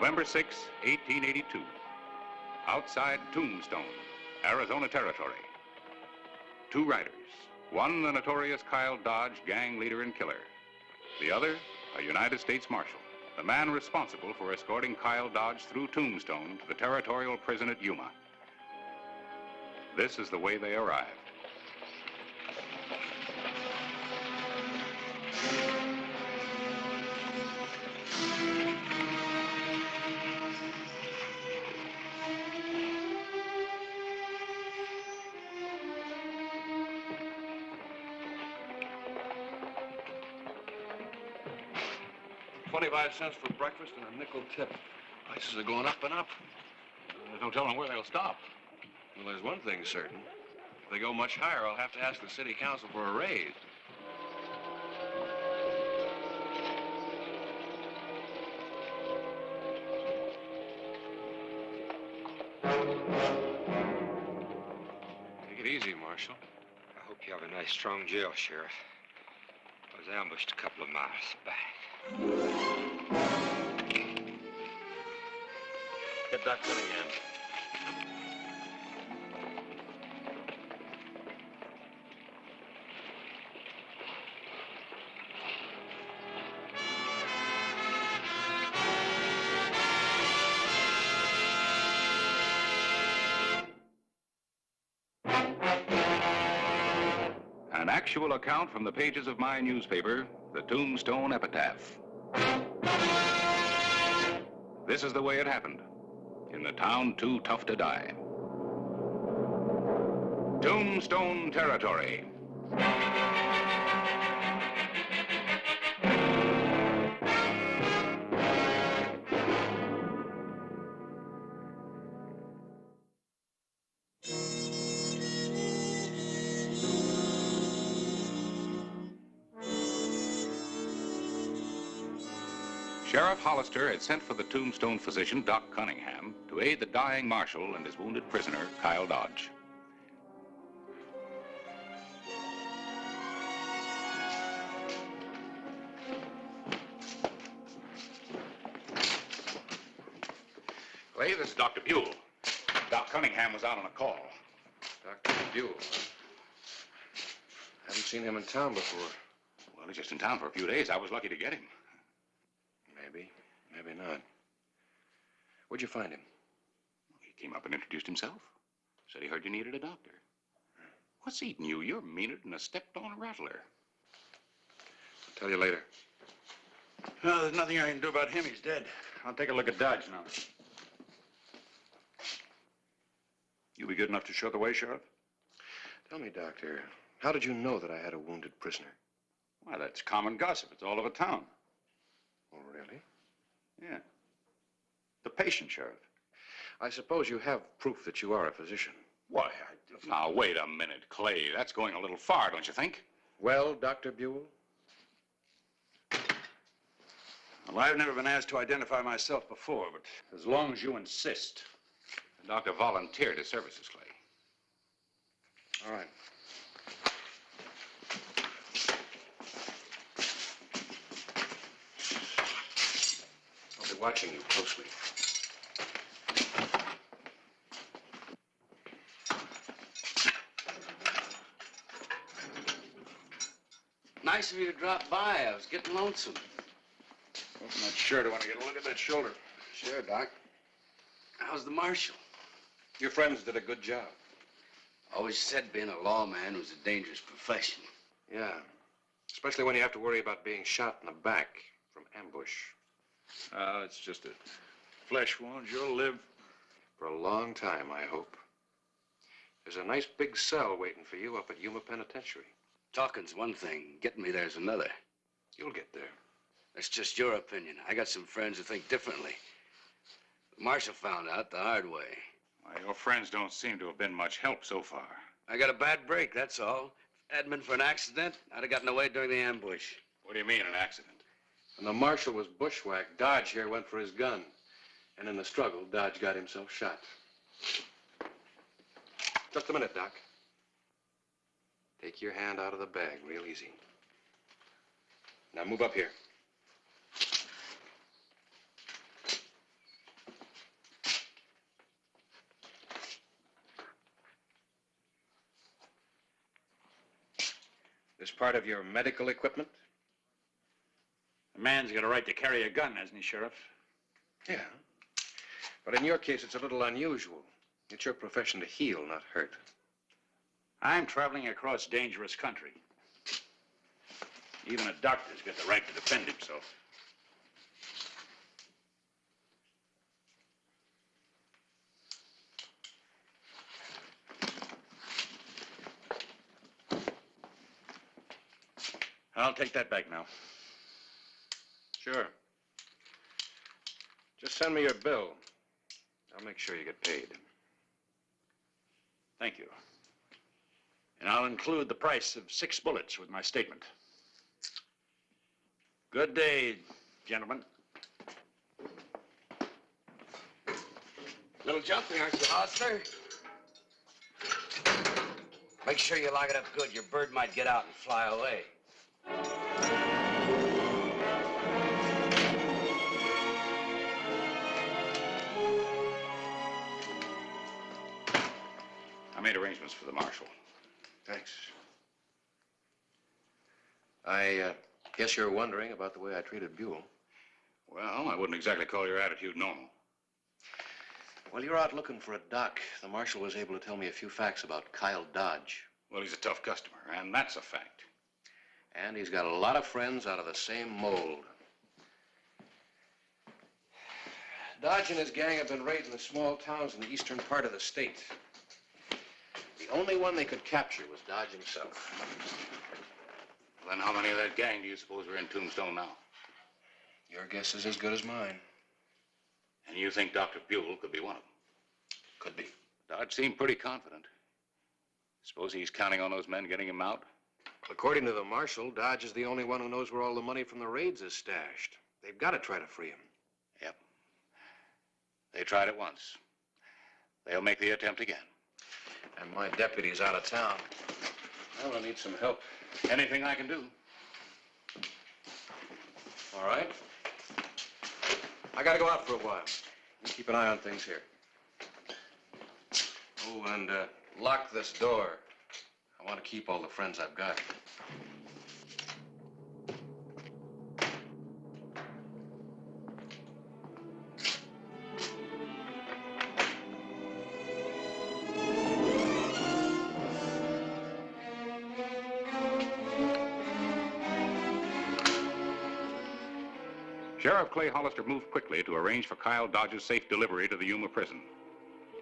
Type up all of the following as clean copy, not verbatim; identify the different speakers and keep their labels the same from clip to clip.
Speaker 1: November 6, 1882. Outside Tombstone, Arizona Territory. Two riders. One, the notorious Kyle Dodge, gang leader and killer. The other, a United States Marshal, the man responsible for escorting Kyle Dodge through Tombstone to the territorial prison at Yuma. This is the way they arrived.
Speaker 2: $0.25 for breakfast and a nickel tip. Prices are going up and up.
Speaker 1: There's no telling where they'll stop.
Speaker 2: Well, there's one thing certain. If they go much higher, I'll have to ask the city council for a raise. Take it easy, Marshal.
Speaker 3: I hope you have a nice, strong jail, Sheriff. I was ambushed a couple of miles back.
Speaker 2: Get Doc Cunningham.
Speaker 1: An actual account from the pages of my newspaper, the Tombstone Epitaph. This is the way it happened. In the town too tough to die. Tombstone Territory. Sheriff Hollister had sent for the Tombstone physician, Doc Cunningham, to aid the dying marshal and his wounded prisoner, Kyle Dodge. Clay, this is Dr. Buell. Doc Cunningham was out on a call.
Speaker 2: Dr. Buell, huh? Haven't seen him in town before.
Speaker 1: Well, he's just in town for a few days. I was lucky to get him.
Speaker 2: Maybe, maybe not. Where'd you find him?
Speaker 1: He came up and introduced himself. Said he heard you needed a doctor. What's eating you? You're meaner than a stepped-on rattler.
Speaker 2: I'll tell you later.
Speaker 4: No, there's nothing I can do about him. He's dead. I'll take a look at Dodge now. You be good enough to show the way, Sheriff?
Speaker 2: Tell me, Doctor, how did you know that I had a wounded prisoner?
Speaker 4: Why, that's common gossip. It's all over town.
Speaker 2: Oh, really?
Speaker 4: Yeah. The patient, Sheriff.
Speaker 2: I suppose you have proof that you are a physician.
Speaker 4: Why,
Speaker 1: Now, wait a minute, Clay. That's going a little far, don't you think?
Speaker 2: Well, Dr. Buell?
Speaker 4: Well, I've never been asked to identify myself before, but as long as you insist.
Speaker 1: The doctor volunteered his services, Clay.
Speaker 2: All right. I'll be watching you closely.
Speaker 5: Nice of you to drop by. I was getting lonesome.
Speaker 4: I'm not sure. Do I want to get a look at that shoulder?
Speaker 5: Sure, Doc. How's the marshal?
Speaker 2: Your friends did a good job.
Speaker 5: Always said being a lawman was a dangerous profession.
Speaker 2: Yeah. Especially when you have to worry about being shot in the back from ambush.
Speaker 4: It's just a flesh wound. You'll live.
Speaker 2: For a long time, I hope. There's a nice big cell waiting for you up at Yuma Penitentiary.
Speaker 5: Talking's one thing. Getting me there's another.
Speaker 2: You'll get there.
Speaker 5: That's just your opinion. I got some friends who think differently. The marshal found out the hard way.
Speaker 1: Why, your friends don't seem to have been much help so far.
Speaker 5: I got a bad break, that's all. If it hadn't been for an accident, I'd have gotten away during the ambush.
Speaker 1: What do you mean, an accident?
Speaker 2: When the marshal was bushwhacked, Dodge here went for his gun. And in the struggle, Dodge got himself shot. Just a minute, Doc. Take your hand out of the bag real easy. Now move up here. This part of your medical equipment?
Speaker 4: A man's got a right to carry a gun, hasn't he, Sheriff?
Speaker 2: Yeah. But in your case, it's a little unusual. It's your profession to heal, not hurt.
Speaker 4: I'm traveling across dangerous country. Even a doctor's got the right to defend himself. I'll take that back now.
Speaker 2: Sure. Just send me your bill. I'll make sure you get paid.
Speaker 4: Thank you. And I'll include the price of 6 bullets with my statement. Good day, gentlemen.
Speaker 5: Little jumpy, aren't you, Hollister? Make sure you lock it up good. Your bird might get out and fly away.
Speaker 1: I made arrangements for the marshal.
Speaker 2: Thanks. I guess you're wondering about the way I treated Buell.
Speaker 1: Well, I wouldn't exactly call your attitude normal.
Speaker 2: While you're out looking for a doc, the marshal was able to tell me a few facts about Kyle Dodge.
Speaker 1: Well, he's a tough customer, and that's a fact.
Speaker 2: And he's got a lot of friends out of the same mold. Dodge and his gang have been raiding the small towns in the eastern part of the state. The only one they could capture was Dodge himself.
Speaker 1: Well, then how many of that gang do you suppose are in Tombstone now?
Speaker 2: Your guess is as good as mine.
Speaker 1: And you think Dr. Buell could be one of them?
Speaker 2: Could be.
Speaker 1: Dodge seemed pretty confident. Suppose he's counting on those men getting him out?
Speaker 2: According to the marshal, Dodge is the only one who knows where all the money from the raids is stashed. They've got to try to free him.
Speaker 1: Yep. They tried it once. They'll make the attempt again.
Speaker 2: And my deputy's out of town.
Speaker 1: Well, I need some help. Anything I can do.
Speaker 2: All right. I gotta go out for a while. You keep an eye on things here. Oh, and lock this door. I want to keep all the friends I've got.
Speaker 1: Sheriff Clay Hollister moved quickly to arrange for Kyle Dodge's safe delivery to the Yuma prison.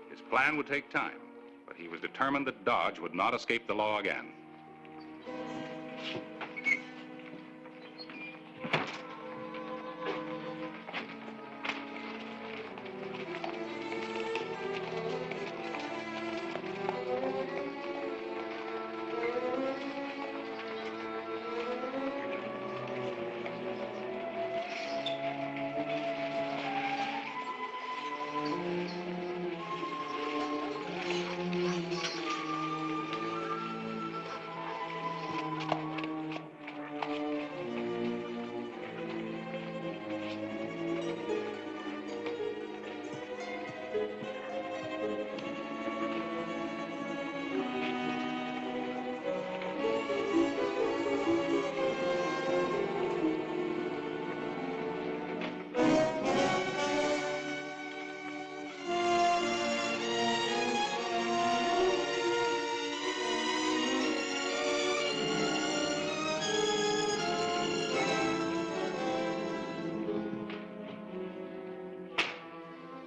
Speaker 1: His plan would take time, but he was determined that Dodge would not escape the law again.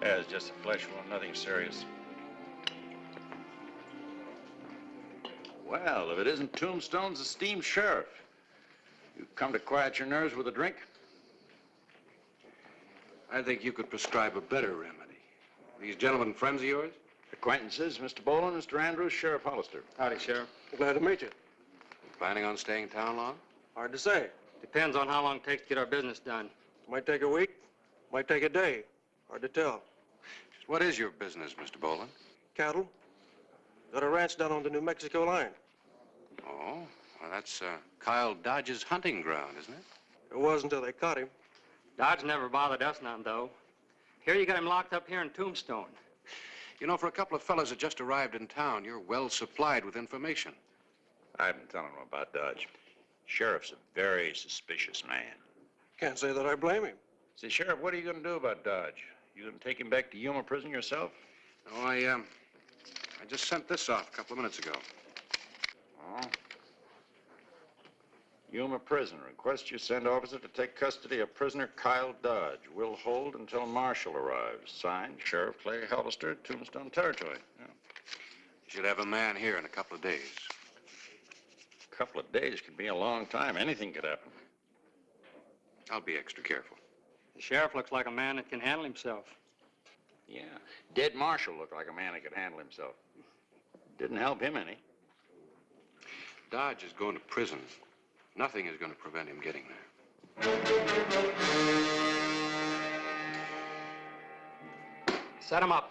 Speaker 4: Yeah, it's just a flesh wound, nothing serious. Well, if it isn't Tombstone's esteemed sheriff. You come to quiet your nerves with a drink?
Speaker 2: I think you could prescribe a better remedy. These gentlemen friends of yours?
Speaker 4: Acquaintances, Mr. Boland, Mr. Andrews, Sheriff Hollister.
Speaker 6: Howdy, Sheriff.
Speaker 7: Glad to meet you.
Speaker 2: Planning on staying in town long?
Speaker 7: Hard to say.
Speaker 6: Depends on how long it takes to get our business done.
Speaker 7: Might take a week, might take a day. Hard to tell.
Speaker 2: What is your business, Mr. Boland?
Speaker 7: Cattle. Got a ranch down on the New Mexico line.
Speaker 2: Oh, well, that's Kyle Dodge's hunting ground, isn't it?
Speaker 7: It was until they caught him.
Speaker 6: Dodge never bothered us none, though. Here you got him locked up here in Tombstone.
Speaker 2: You know, for a couple of fellas that just arrived in town, you're well supplied with information.
Speaker 4: I've been telling him about Dodge. Sheriff's a very suspicious man.
Speaker 7: Can't say that I blame him.
Speaker 4: Say, Sheriff, what are you going to do about Dodge? You going to take him back to Yuma prison yourself?
Speaker 2: Oh, I just sent this off a couple of minutes ago.
Speaker 4: Oh. Yuma prison. Request you send officer to take custody of prisoner Kyle Dodge. Will hold until marshal arrives. Signed, Sheriff Clay Hollister, Tombstone Territory. Yeah.
Speaker 2: You should have a man here in a couple of days.
Speaker 4: A couple of days could be a long time. Anything could happen.
Speaker 2: I'll be extra careful.
Speaker 6: The sheriff looks like a man that can handle himself.
Speaker 4: Yeah. Dead marshal looked like a man that could handle himself. Didn't help him any.
Speaker 2: Dodge is going to prison. Nothing is going to prevent him getting there.
Speaker 6: Set him up.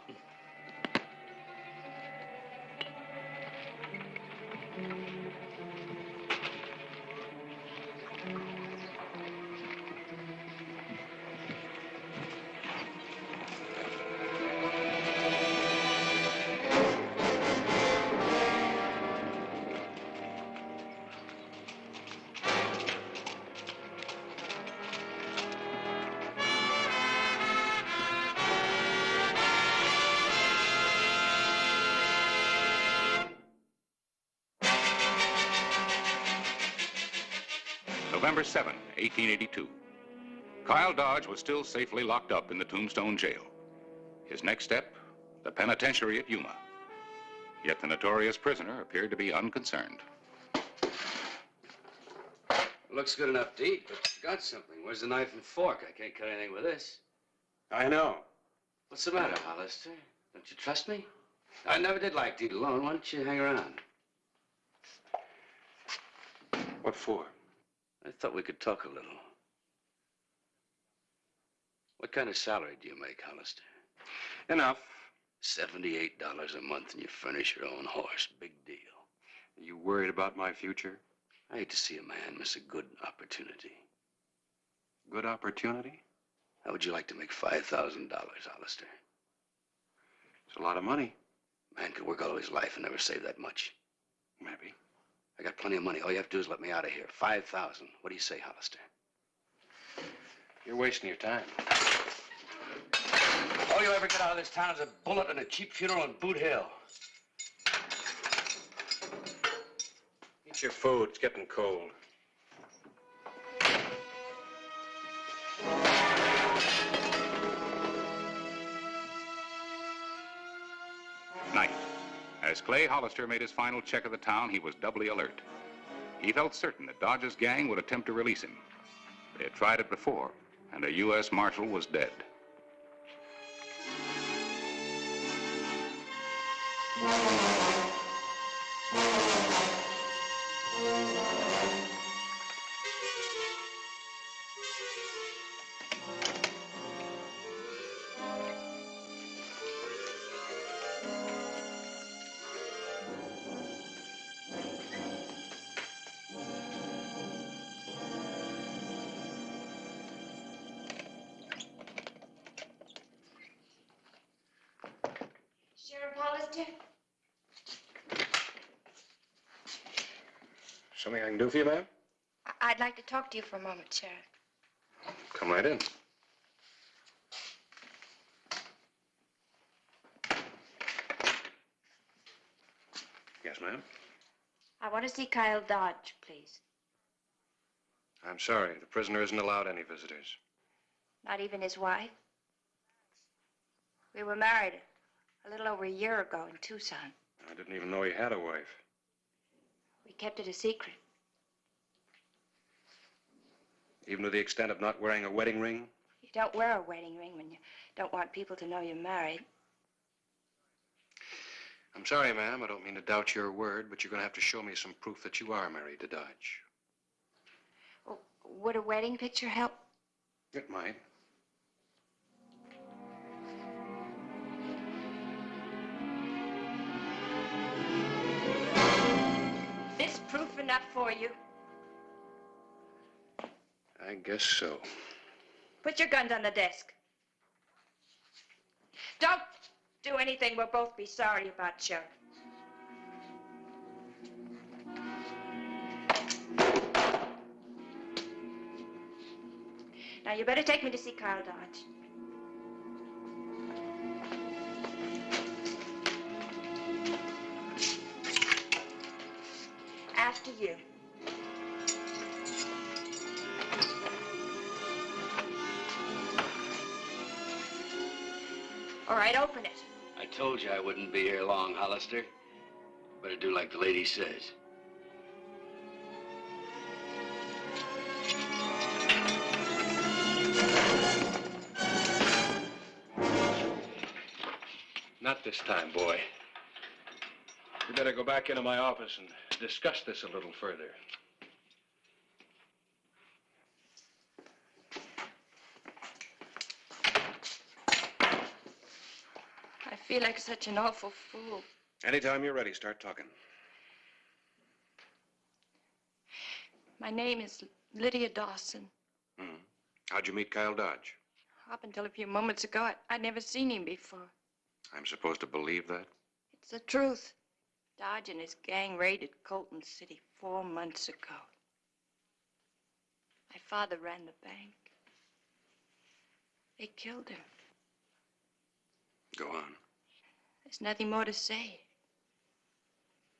Speaker 1: November 7, 1882. Kyle Dodge was still safely locked up in the Tombstone jail. His next step, the penitentiary at Yuma. Yet the notorious prisoner appeared to be unconcerned.
Speaker 5: Looks good enough to eat, but you forgot something. Where's the knife and fork? I can't cut anything with this.
Speaker 2: I know.
Speaker 5: What's the matter, Hollister? Don't you trust me? I never did like to eat alone. Why don't you hang around?
Speaker 2: What for?
Speaker 5: I thought we could talk a little. What kind of salary do you make, Hollister?
Speaker 2: Enough.
Speaker 5: $78 a month and you furnish your own horse. Big deal.
Speaker 2: Are you worried about my future?
Speaker 5: I hate to see a man miss a good opportunity.
Speaker 2: Good opportunity?
Speaker 5: How would you like to make $5,000, Hollister?
Speaker 2: It's a lot of money.
Speaker 5: Man could work all his life and never save that much.
Speaker 2: Maybe.
Speaker 5: I got plenty of money. All you have to do is let me out of here. 5,000. What do you say, Hollister?
Speaker 2: You're wasting your time.
Speaker 5: All you'll ever get out of this town is a bullet and a cheap funeral in Boot Hill.
Speaker 2: Eat your food. It's getting cold.
Speaker 1: Night. As Clay Hollister made his final check of the town, he was doubly alert. He felt certain that Dodge's gang would attempt to release him. They had tried it before, and a U.S. Marshal was dead.
Speaker 8: Sheriff Hollister?
Speaker 2: Something I can do for you, ma'am?
Speaker 8: I'd like to talk to you for a moment, Sheriff.
Speaker 2: Come right in. Yes, ma'am?
Speaker 8: I want to see Kyle Dodge, please.
Speaker 2: I'm sorry. The prisoner isn't allowed any visitors.
Speaker 8: Not even his wife? We were married a little over a year ago in Tucson.
Speaker 2: I didn't even know he had a wife.
Speaker 8: We kept it a secret.
Speaker 2: Even to the extent of not wearing a wedding ring?
Speaker 8: You don't wear a wedding ring when you don't want people to know you're married.
Speaker 2: I'm sorry, ma'am. I don't mean to doubt your word, but you're going to have to show me some proof that you are married to Dodge.
Speaker 8: Oh, would a wedding picture help?
Speaker 2: It might.
Speaker 8: This proof enough for you?
Speaker 2: I guess so.
Speaker 8: Put your guns on the desk. Don't do anything we'll both be sorry about, Sheriff. Now, you better take me to see Kyle Dodge. After you. All right, open it.
Speaker 5: I told you I wouldn't be here long, Hollister. Better do like the lady says.
Speaker 2: Not this time, boy. We better go back into my office and discuss this a little further.
Speaker 8: I feel like such an awful fool.
Speaker 2: Anytime you're ready, start talking.
Speaker 8: My name is Lydia Dawson.
Speaker 2: Mm-hmm. How'd you meet Kyle Dodge?
Speaker 8: Up until a few moments ago, I'd never seen him before.
Speaker 2: I'm supposed to believe that?
Speaker 8: It's the truth. Dodge and his gang raided Colton City 4 months ago. My father ran the bank. They killed him.
Speaker 2: Go on.
Speaker 8: There's nothing more to say.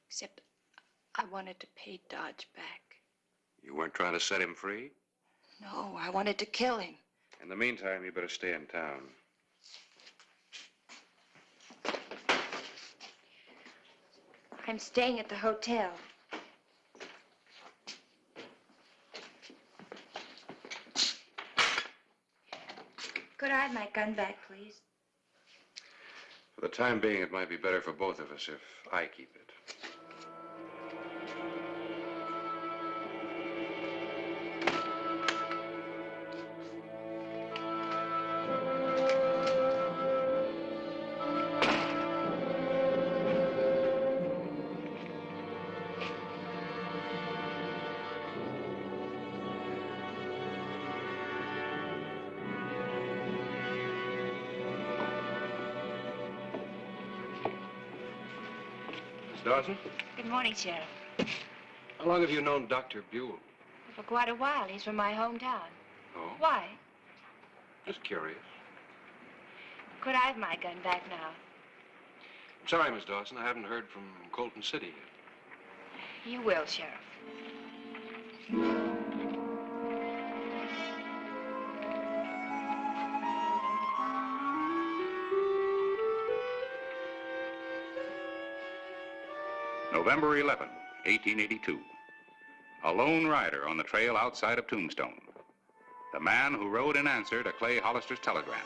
Speaker 8: Except I wanted to pay Dodge back.
Speaker 2: You weren't trying to set him free?
Speaker 8: No, I wanted to kill him.
Speaker 2: In the meantime, you better stay in town.
Speaker 8: I'm staying at the hotel. Could I have my gun back, please?
Speaker 2: For the time being, it might be better for both of us if I keep it. Dawson?
Speaker 8: Good morning, Sheriff.
Speaker 2: How long have you known Dr. Buell?
Speaker 8: For quite a while. He's from my hometown.
Speaker 2: Oh?
Speaker 8: Why?
Speaker 2: Just curious.
Speaker 8: Could I have my gun back now?
Speaker 2: I'm sorry, Miss Dawson. I haven't heard from Colton City yet.
Speaker 8: You will, Sheriff.
Speaker 1: November 11, 1882. A lone rider on the trail outside of Tombstone. The man who rode in answer to Clay Hollister's telegram.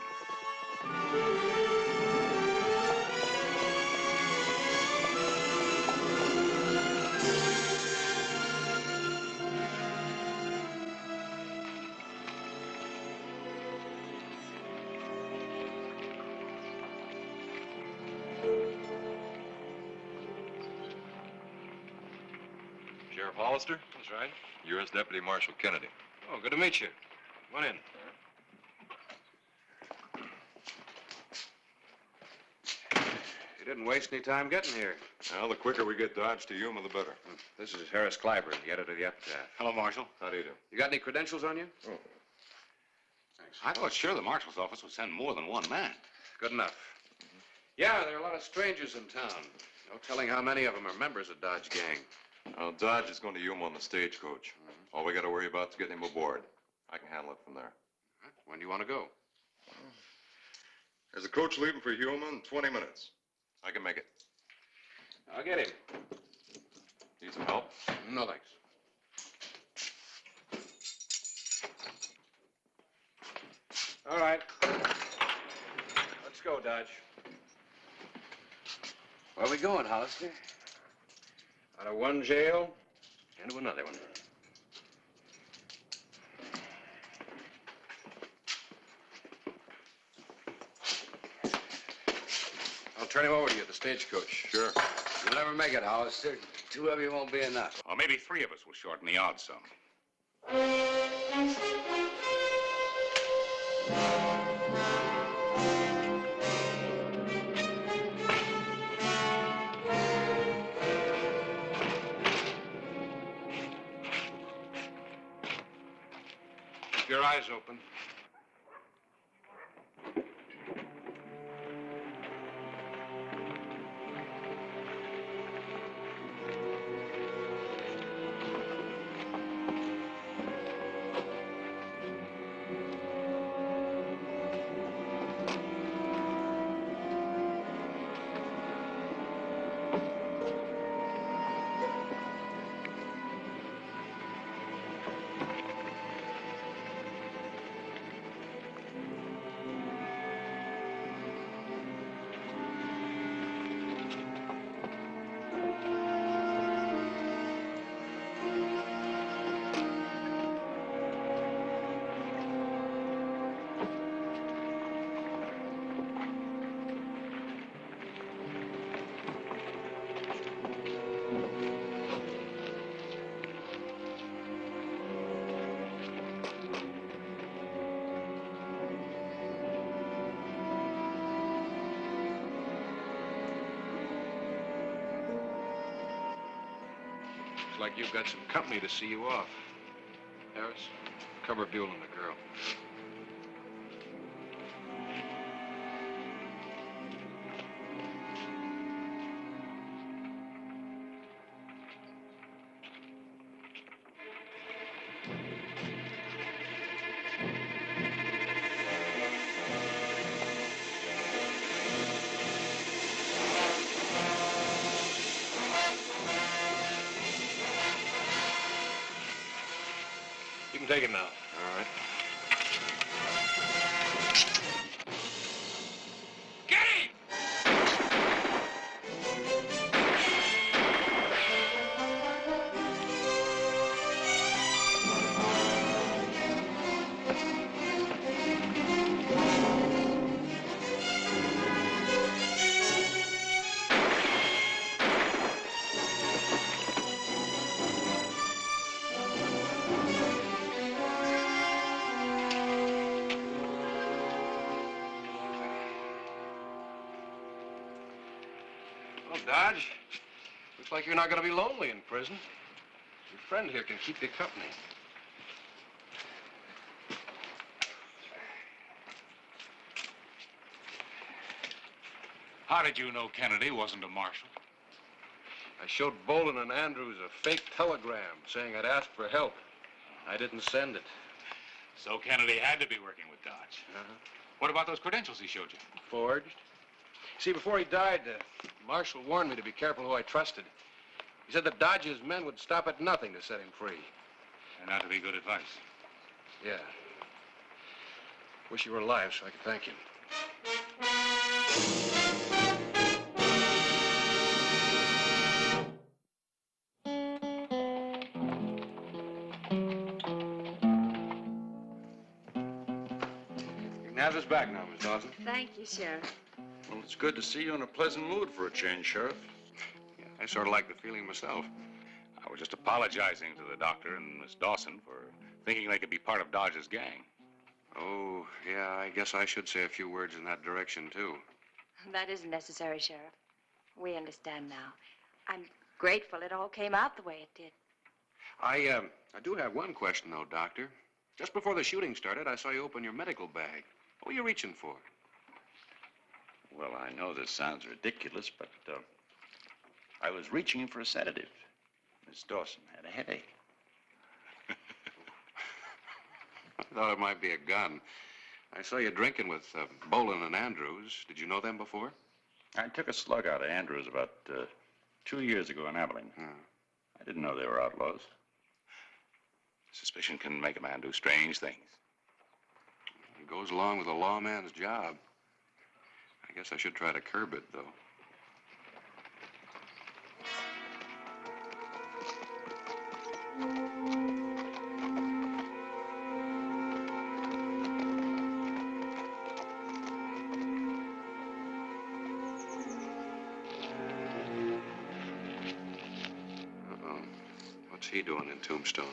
Speaker 9: Sheriff Hollister?
Speaker 2: That's right.
Speaker 9: U.S. Deputy Marshal Kennedy.
Speaker 2: Oh, good to meet you. Come on in. You didn't waste any time getting here.
Speaker 9: Well, the quicker we get Dodge to Yuma, the better.
Speaker 2: This is Harris Clyburn, the editor of the Epitaph.
Speaker 10: Hello, Marshal.
Speaker 9: How do you do?
Speaker 2: You got any credentials on you?
Speaker 9: Oh.
Speaker 2: Thanks.
Speaker 10: I thought sure the marshal's office would send more than one man.
Speaker 2: Good enough. Yeah, there are a lot of strangers in town. No telling how many of them are members of Dodge gang.
Speaker 9: Well, Dodge is going to Yuma on the stagecoach. All we got to worry about is getting him aboard. I can handle it from there.
Speaker 2: When do you want to go?
Speaker 9: There's a coach leaving for Yuma in 20 minutes. I can make it.
Speaker 2: I'll get him.
Speaker 9: Need some help?
Speaker 2: No, thanks. All right. Let's go, Dodge.
Speaker 5: Where are we going, Hollister?
Speaker 2: Out of one jail into another one. I'll turn him over to you at the stagecoach.
Speaker 9: Sure.
Speaker 5: You'll never make it, Hollister. 2 of you won't be enough.
Speaker 1: Or maybe 3 of us will shorten the odds some.
Speaker 2: Keep your eyes open. Looks like you've got some company to see you off. Harris, cover Buell and the girl. You can take it now. All right.
Speaker 10: Get him!
Speaker 2: Well, Dodge, looks like you're not going to be lonely in prison. Your friend here can keep you company.
Speaker 10: How did you know Kennedy wasn't a marshal?
Speaker 2: I showed Bolin and Andrews a fake telegram saying I'd asked for help. I didn't send it.
Speaker 10: So Kennedy had to be working with Dodge. What about those credentials he showed you?
Speaker 2: Forged. See, before he died, Marshall warned me to be careful who I trusted. He said that Dodge's men would stop at nothing to set him free.
Speaker 10: And that to be good advice.
Speaker 2: Yeah. Wish you were alive so I could thank him. You can have this back now, Miss Dawson.
Speaker 8: Thank you, Sheriff.
Speaker 4: Well, it's good to see you in a pleasant mood for a change, Sheriff.
Speaker 2: Yeah, I sort of like the feeling myself.
Speaker 1: I was just apologizing to the doctor and Miss Dawson for thinking they could be part of Dodge's gang.
Speaker 2: Oh, yeah, I guess I should say a few words in that direction, too.
Speaker 8: That isn't necessary, Sheriff. We understand now. I'm grateful it all came out the way it did.
Speaker 2: I do have one question, though, Doctor. Just before the shooting started, I saw you open your medical bag. What were you reaching for?
Speaker 4: Well, I know this sounds ridiculous, but I was reaching for a sedative. Miss Dawson had a headache.
Speaker 2: I thought it might be a gun. I saw you drinking with Bolin and Andrews. Did you know them before?
Speaker 4: I took a slug out of Andrews about 2 years ago in Abilene. I didn't know they were outlaws.
Speaker 1: Suspicion can make a man do strange things.
Speaker 2: It goes along with a lawman's job. I guess I should try to curb it, though. Uh-oh. What's he doing in Tombstone?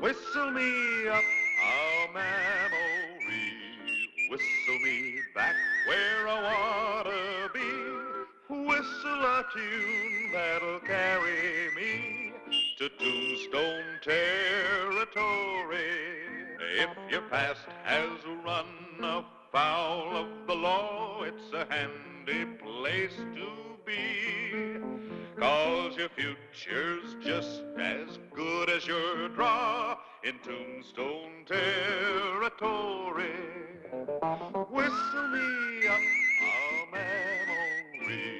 Speaker 11: Whistle me up a memory, whistle me back where I wanna be, whistle a tune that'll carry me to Tombstone territory. If your past has run afoul of the law, it's a handy place to be. 'Cause your future's just as good as your draw in Tombstone territory. Whistle me up a memory.